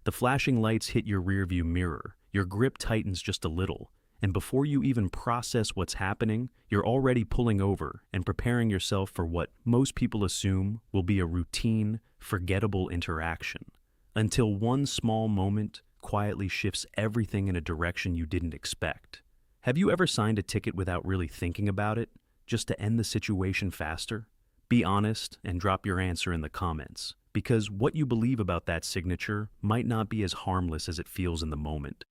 The flashing lights hit your rearview mirror, your grip tightens just a little, and before you even process what's happening, you're already pulling over and preparing yourself for what most people assume will be a routine, forgettable interaction. Until one small moment quietly shifts everything in a direction you didn't expect. Have you ever signed a ticket without really thinking about it, just to end the situation faster? Be honest and drop your answer in the comments, because what you believe about that signature might not be as harmless as it feels in the moment.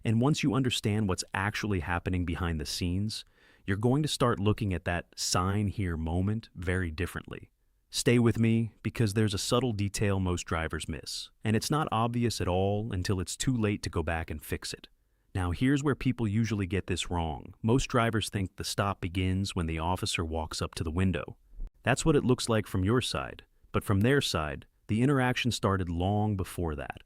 And once you understand what's actually happening behind the scenes, you're going to start looking at that sign here moment very differently. Stay with me because there's a subtle detail most drivers miss, and it's not obvious at all until it's too late to go back and fix it. Now, here's where people usually get this wrong. Most drivers think the stop begins when the officer walks up to the window. That's what it looks like from your side, but from their side, the interaction started long before that.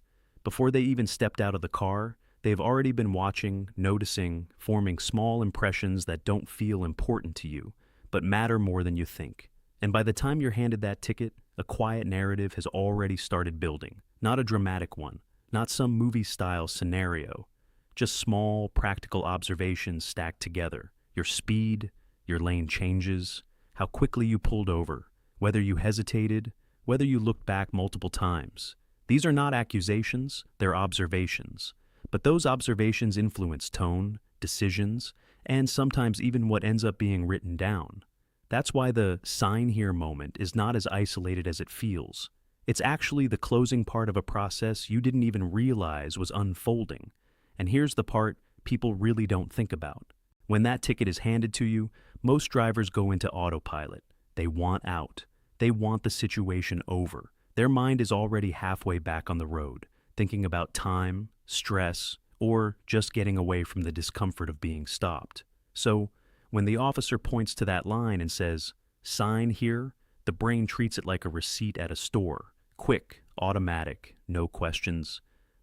Before they even stepped out of the car, they've already been watching, noticing, forming small impressions that don't feel important to you, but matter more than you think. And by the time you're handed that ticket, a quiet narrative has already started building. Not a dramatic one, not some movie-style scenario, just small, practical observations stacked together. Your speed, your lane changes, how quickly you pulled over, whether you hesitated, whether you looked back multiple times. These are not accusations, they're observations. But those observations influence tone, decisions, and sometimes even what ends up being written down. That's why the sign here moment is not as isolated as it feels. It's actually the closing part of a process you didn't even realize was unfolding. And here's the part people really don't think about. When that ticket is handed to you, most drivers go into autopilot. They want out. They want the situation over. Their mind is already halfway back on the road, thinking about time, stress, or just getting away from the discomfort of being stopped. So, when the officer points to that line and says, "Sign here," the brain treats it like a receipt at a store. Quick, automatic, no questions.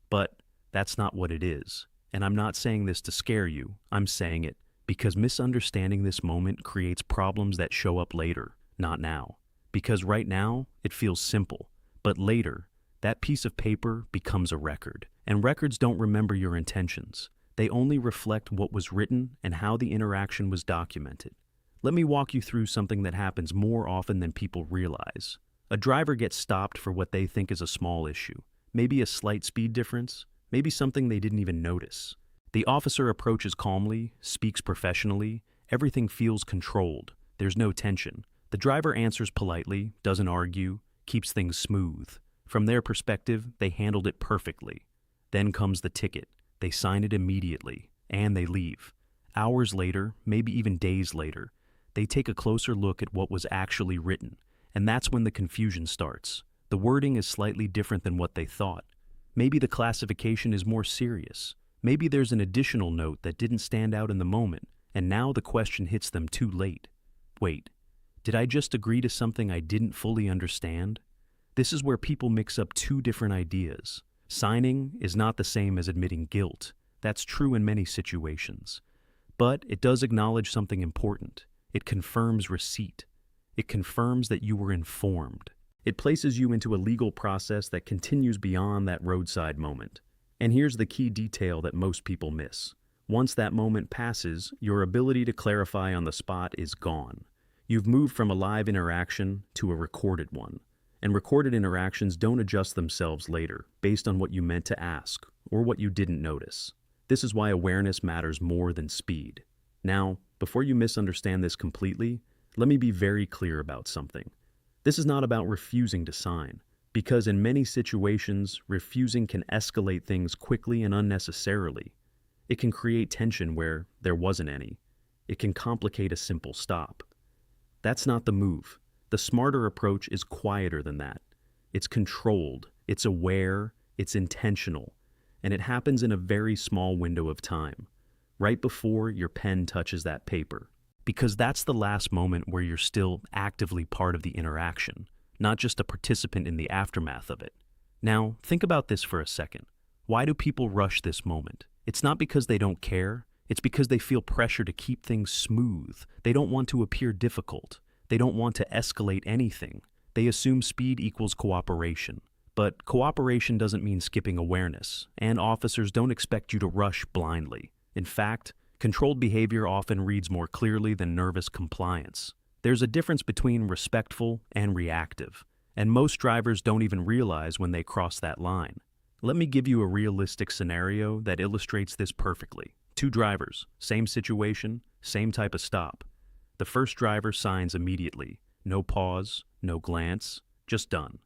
But that's not what it is. And I'm not saying this to scare you. I'm saying it because misunderstanding this moment creates problems that show up later, not now. Because right now, it feels simple. But later, that piece of paper becomes a record. And records don't remember your intentions. They only reflect what was written and how the interaction was documented. Let me walk you through something that happens more often than people realize. A driver gets stopped for what they think is a small issue. Maybe a slight speed difference. Maybe something they didn't even notice. The officer approaches calmly, speaks professionally. Everything feels controlled. There's no tension. The driver answers politely, doesn't argue, keeps things smooth. From their perspective, they handled it perfectly. Then comes the ticket. They sign it immediately, and they leave. Hours later, maybe even days later, they take a closer look at what was actually written, and that's when the confusion starts. The wording is slightly different than what they thought. Maybe the classification is more serious. Maybe there's an additional note that didn't stand out in the moment, and now the question hits them too late. Wait, did I just agree to something I didn't fully understand? This is where people mix up two different ideas. Signing is not the same as admitting guilt. That's true in many situations. But it does acknowledge something important. It confirms receipt. It confirms that you were informed. It places you into a legal process that continues beyond that roadside moment. And here's the key detail that most people miss. Once that moment passes, your ability to clarify on the spot is gone. You've moved from a live interaction to a recorded one. And recorded interactions don't adjust themselves later, based on what you meant to ask, or what you didn't notice. This is why awareness matters more than speed. Now, before you misunderstand this completely, let me be very clear about something. This is not about refusing to sign, because in many situations, refusing can escalate things quickly and unnecessarily. It can create tension where there wasn't any. It can complicate a simple stop. That's not the move. The smarter approach is quieter than that. It's controlled, it's aware, it's intentional, and it happens in a very small window of time, right before your pen touches that paper. Because that's the last moment where you're still actively part of the interaction, not just a participant in the aftermath of it. Now, think about this for a second. Why do people rush this moment? It's not because they don't care, it's because they feel pressure to keep things smooth. They don't want to appear difficult. They don't want to escalate anything. They assume speed equals cooperation. But cooperation doesn't mean skipping awareness, and officers don't expect you to rush blindly. In fact, controlled behavior often reads more clearly than nervous compliance. There's a difference between respectful and reactive, and most drivers don't even realize when they cross that line. Let me give you a realistic scenario that illustrates this perfectly. Two drivers, same situation, same type of stop. The first driver signs immediately. No pause, no glance, just done.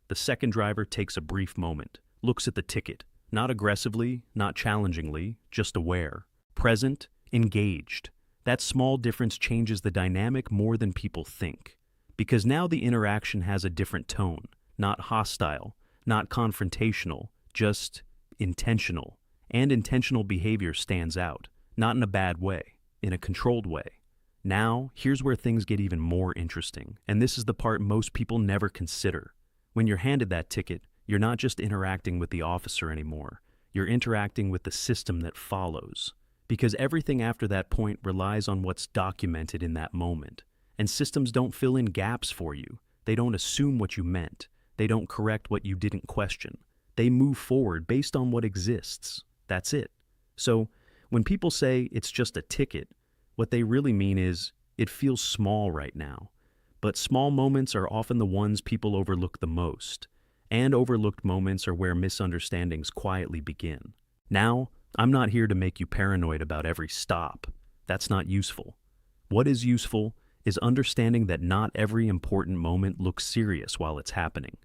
The second driver takes a brief moment, looks at the ticket, not aggressively, not challengingly, just aware, present, engaged. That small difference changes the dynamic more than people think. Because now the interaction has a different tone, not hostile, not confrontational, just intentional. And intentional behavior stands out, not in a bad way, in a controlled way. Now, here's where things get even more interesting, and this is the part most people never consider. When you're handed that ticket, you're not just interacting with the officer anymore. You're interacting with the system that follows. Because everything after that point relies on what's documented in that moment. And systems don't fill in gaps for you. They don't assume what you meant. They don't correct what you didn't question. They move forward based on what exists. That's it. So, when people say it's just a ticket, what they really mean is, it feels small right now. But small moments are often the ones people overlook the most. And overlooked moments are where misunderstandings quietly begin. Now, I'm not here to make you paranoid about every stop. That's not useful. What is useful is understanding that not every important moment looks serious while it's happening.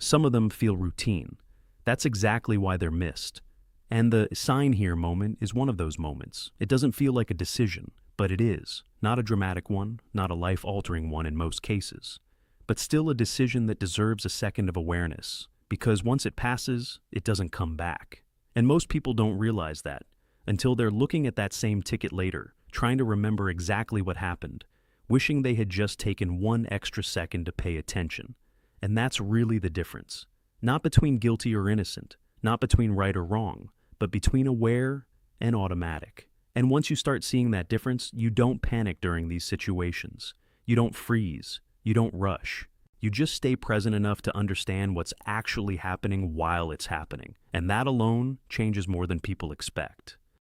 Some of them feel routine. That's exactly why they're missed. And the sign here moment is one of those moments. It doesn't feel like a decision, but it is. Not a dramatic one, not a life-altering one in most cases, but still a decision that deserves a second of awareness, because once it passes, it doesn't come back. And most people don't realize that until they're looking at that same ticket later, trying to remember exactly what happened, wishing they had just taken one extra second to pay attention. And that's really the difference. Not between guilty or innocent, not between right or wrong, but between aware and automatic. And once you start seeing that difference, you don't panic during these situations. You don't freeze. You don't rush. You just stay present enough to understand what's actually happening while it's happening. And that alone changes more than people expect.